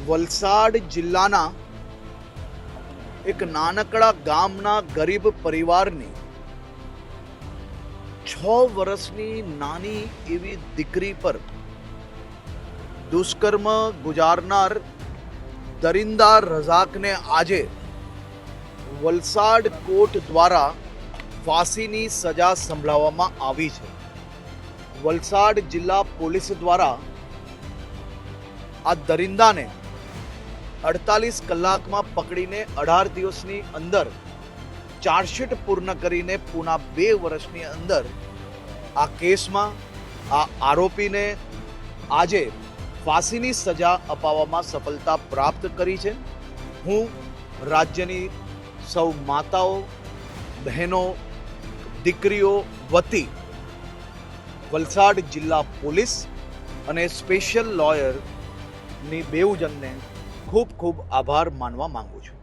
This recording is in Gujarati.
વલસાડ જિલ્લાના એક નાનકડા ગામના ગરીબ પરિવારની 6 વર્ષની નાની એવી દીકરી પર દુષ્કર્મ ગુજારનાર દરિંદા રઝાકને આજે વલસાડ કોર્ટ દ્વારા ફાંસીની સજા સંભળાવવામાં આવી છે. વલસાડ જિલ્લા પોલીસ દ્વારા આ દરિંદાને 48 કલાકમાં પકડીને 18 દિવસની અંદર ચાર્જશીટ પૂર્ણ કરીને પૂના 2 વર્ષની અંદર આ કેસમાં આ આરોપીને આજે ફાંસીની સજા અપાવવામાં સફળતા પ્રાપ્ત કરી છે. હું રાજ્યની સૌ માતાઓ, બહેનો, દીકરીઓ વતી વલસાડ જિલ્લા પોલીસ અને સ્પેશિયલ લોયરની બેઉજનને ખૂબ ખૂબ આભાર માનવા માંગુ છું.